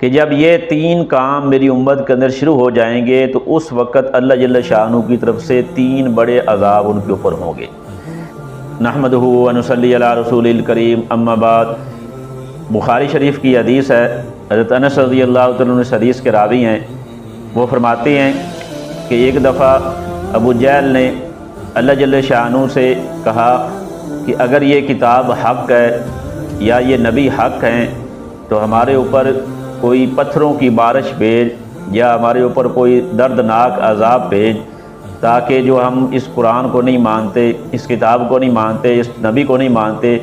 کہ جب یہ تین کام میری امت کے اندر شروع ہو جائیں گے تو اس وقت اللہ جل شانہ کی طرف سے تین بڑے عذاب ان کے اوپر ہوں گے۔ نحمدہ و نصلی علی رسول الکریم، اما بعد۔ بخاری شریف کی حدیث ہے، حضرت انس رضی اللہ تعالیٰ عنہ اس حدیث کے راوی ہیں، وہ فرماتے ہیں کہ ایک دفعہ ابو جہل نے اللہ جل شانہ سے کہا کہ اگر یہ کتاب حق ہے یا یہ نبی حق ہیں تو ہمارے اوپر کوئی پتھروں کی بارش بھیج یا ہمارے اوپر کوئی دردناک عذاب بھیج، تاکہ جو ہم اس قرآن کو نہیں مانتے، اس کتاب کو نہیں مانتے، اس نبی کو نہیں مانتے،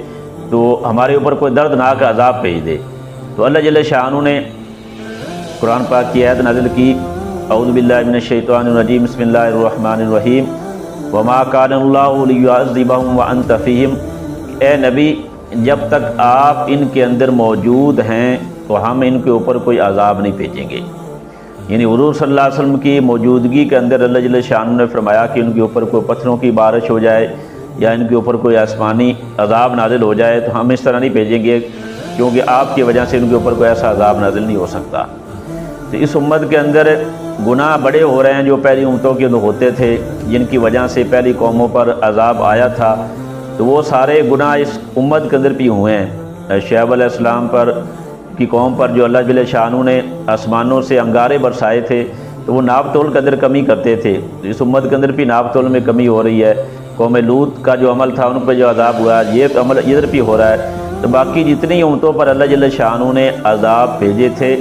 تو ہمارے اوپر کوئی دردناک عذاب بھیج دے۔ تو اللہ جل شانہ نے قرآن پاک کی آیت نازل کی، اعوذ باللہ من الشیطان الرجیم، بسم اللہ الرحمن الرحیم، وما کان اللہ لیعذبہم وانت فیہم، اے نبی جب تک آپ ان کے اندر موجود ہیں تو ہم ان کے اوپر کوئی عذاب نہیں بھیجیں گے۔ یعنی حضور صلی اللہ علیہ وسلم کی موجودگی کے اندر اللہ جل شانہ نے فرمایا کہ ان کے اوپر کوئی پتھروں کی بارش ہو جائے یا ان کے اوپر کوئی آسمانی عذاب نازل ہو جائے تو ہم اس طرح نہیں بھیجیں گے، کیونکہ آپ کی وجہ سے ان کے اوپر کوئی ایسا عذاب نازل نہیں ہو سکتا۔ تو اس امت کے اندر گناہ بڑے ہو رہے ہیں جو پہلی امتوں کے اندر ہوتے تھے، جن کی وجہ سے پہلی قوموں پر عذاب آیا تھا، تو وہ سارے گناہ اس امت کے اندر بھی ہوئے ہیں۔ شعیب علیہ السلام پر کی قوم پر جو اللہ جل شانہ نے آسمانوں سے انگارے برسائے تھے تو وہ ناپ تول کے اندر کمی کرتے تھے، اس امت کے اندر بھی ناپ تول میں کمی ہو رہی ہے۔ قوم لوط کا جو عمل تھا ان پہ جو عذاب ہوا، یہ عمل ادھر بھی ہو رہا ہے۔ تو باقی جتنی امتوں پر اللہ جل شانہ نے عذاب بھیجے تھے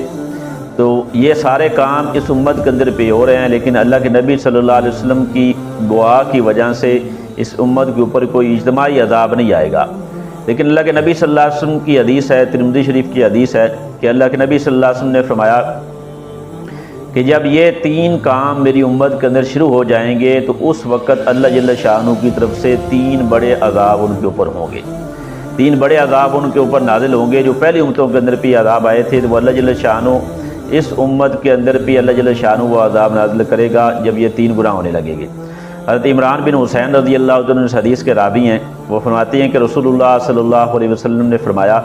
تو یہ سارے کام اس امت کے اندر پہ ہو رہے ہیں، لیکن اللہ کے نبی صلی اللہ علیہ وسلم کی دعا کی وجہ سے اس امت کے اوپر کوئی اجتماعی عذاب نہیں آئے گا۔ لیکن اللہ کے نبی صلی اللہ علیہ وسلم کی حدیث ہے، ترمذی شریف کی حدیث ہے کہ اللہ کے نبی صلی اللہ علیہ وسلم نے فرمایا کہ جب یہ تین کام میری امت کے اندر شروع ہو جائیں گے تو اس وقت اللہ جل شانہ کی طرف سے تین بڑے عذاب ان کے اوپر ہوں گے۔ تین بڑے عذاب ان کے اوپر نازل ہوں گے۔ جو پہلی امتوں کے اندر بھی عذاب آئے تھے تو وہ اللہ جل شانہ اس امت کے اندر بھی اللہ جل شانہ وہ عذاب نازل کرے گا جب یہ تین گناہ ہونے لگیں گے۔ حضرت عمران بن حسین رضی اللہ عنہ اس حدیث کے راوی ہیں، وہ فرماتے ہیں کہ رسول اللہ صلی اللہ علیہ وسلم نے فرمایا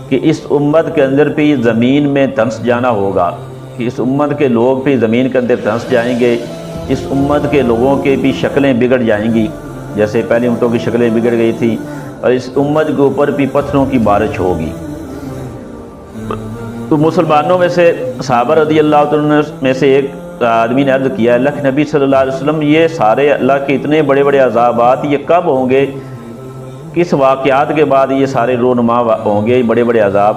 کہ اس امت کے اندر بھی زمین میں دھنس جانا ہوگا، کہ اس امت کے لوگ بھی زمین کے اندر دھنس جائیں گے، اس امت کے لوگوں کے بھی شکلیں بگڑ جائیں گی جیسے پہلی امتوں کی شکلیں بگڑ گئی تھیں، اور اس امت کے اوپر بھی پتھروں کی بارش ہوگی۔ تو مسلمانوں میں سے صحابہ رضی اللہ عنہ میں سے ایک آدمی نے عرض کیا، اللہ کے نبی صلی اللہ علیہ وسلم یہ سارے اللہ کے اتنے بڑے بڑے عذابات یہ کب ہوں گے، کس واقعات کے بعد یہ سارے رونما ہوں گے بڑے بڑے عذاب؟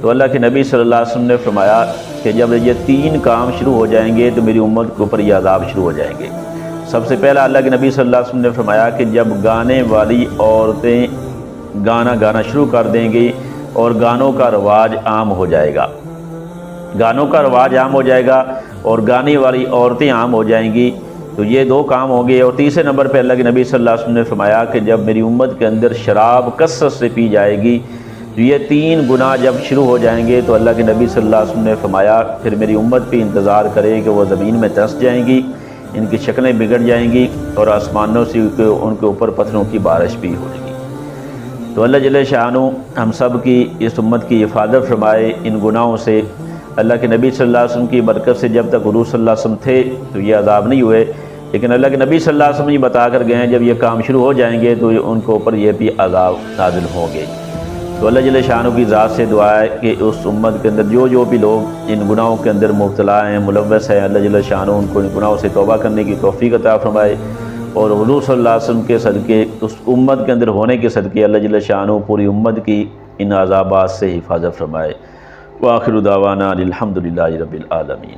تو اللہ کے نبی صلی اللہ علیہ وسلم نے فرمایا کہ جب یہ تین کام شروع ہو جائیں گے تو میری امت کے اوپر یہ عذاب شروع ہو جائیں گے۔ سب سے پہلا اللہ کے نبی صلی اللہ علیہ وسلم نے فرمایا کہ جب گانے والی عورتیں گانا شروع کر دیں گی اور گانوں کا رواج عام ہو جائے گا، گانوں کا رواج عام ہو جائے گا اور گانے والی عورتیں عام ہو جائیں گی، تو یہ دو کام ہوں گے۔ اور تیسرے نمبر پہ اللہ کے نبی صلی اللہ علیہ وسلم نے فرمایا کہ جب میری امت کے اندر شراب کثرت سے پی جائے گی، تو یہ تین گناہ جب شروع ہو جائیں گے تو اللہ کے نبی صلی اللہ علیہ وسلم نے فرمایا پھر میری امت بھی انتظار کرے کہ وہ زمین میں دھنس جائیں گی، ان کی شکلیں بگڑ جائیں گی اور آسمانوں سے ان کے اوپر پتھروں کی بارش بھی ہوگی۔ تو اللہ جل شانہ ہم سب کی اس امت کی حفاظت فرمائے ان گناہوں سے۔ اللہ کے نبی صلی اللہ علیہ وسلم کی برکت سے جب تک حضور صلی اللہ علیہ وسلم تھے تو یہ عذاب نہیں ہوئے، لیکن اللہ کے نبی صلی اللہ علیہ وسلم یہ بتا کر گئے ہیں جب یہ کام شروع ہو جائیں گے تو ان کے اوپر یہ بھی عذاب نازل ہوں گے۔ تو اللہ جل شانہ کی ذات سے دعا ہے کہ اس امت کے اندر جو بھی لوگ ان گناہوں کے اندر مبتلا ہیں، ملوث ہیں، اللہ جل شانہ ان کو ان گناہوں سے توبہ کرنے کی توفیق عطا فرمائے، اور حضور صلی اللہ علیہ وسلم کے صدقے اس امت کے اندر ہونے کے صدقے اللہ جل شانہ پوری امت کی ان عذابات سے حفاظت فرمائے۔ وآخر دعوانا الحمدللہ رب العالمین۔